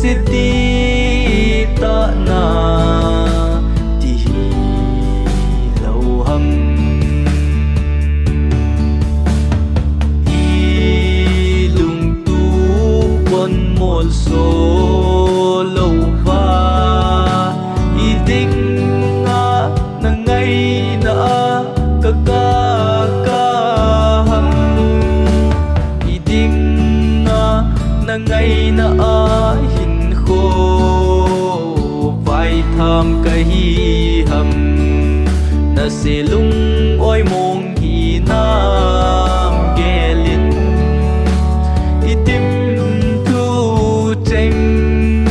ti ta na ti lâu hầm i lung tu quân một số lâu va i đinh nga na ngày na ka hầm i đinh nga na ngày na hin khô vai tham cái hầm na se lung oi mong hi nam ge lin i tim tu cheng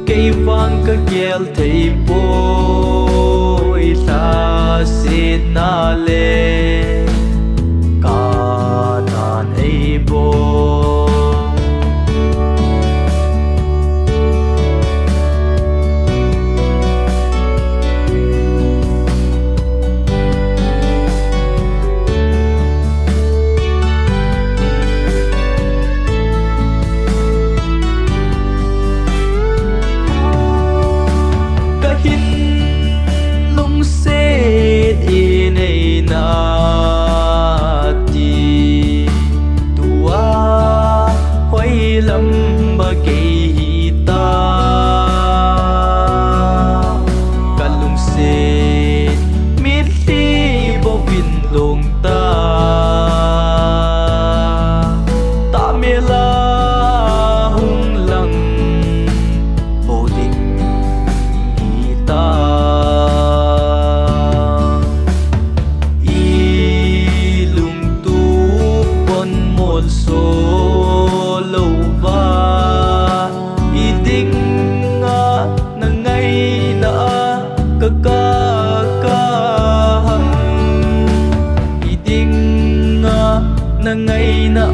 cây vang ka gel thei boi ta se na le ka nan ei bo lâm ba kỳ ta kalung se mit ti bo vin long ta ta me la hung lang bo ding hi ta i lung tu pon mol so na ngày na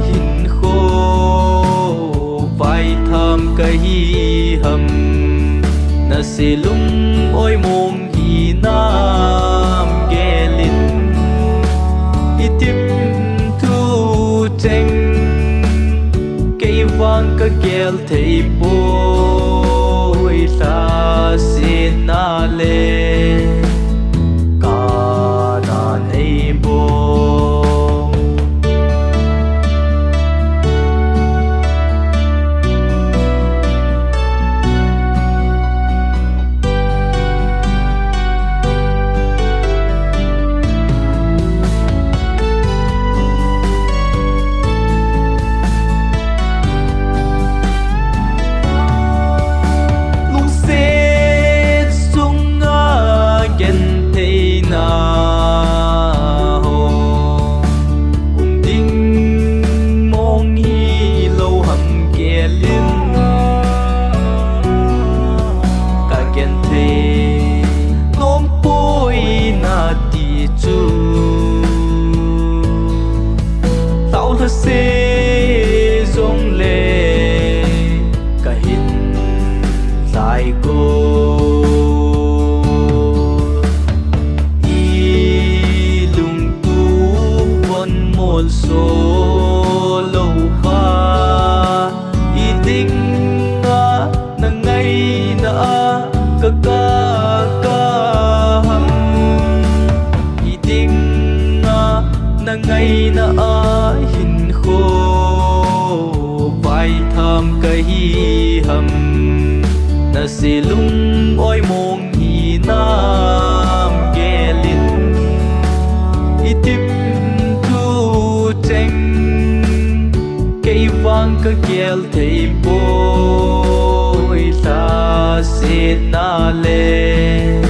hin khô vai tham cái hầm na se lung oi mong hi nam ge lin i tim thu cheng cây vang ka gel thei boi ta se na le ka na nei bo se dòng lệ cả hình dài cô i lung tu con một số lâu pha i đinh nga na ngày na ka hầm i đinh nga na ngày na hin khô vai tham cái hầm na se lung oi mong hi nam ge lin i tim tu cheng cây vang ka gel thei boi ta se na le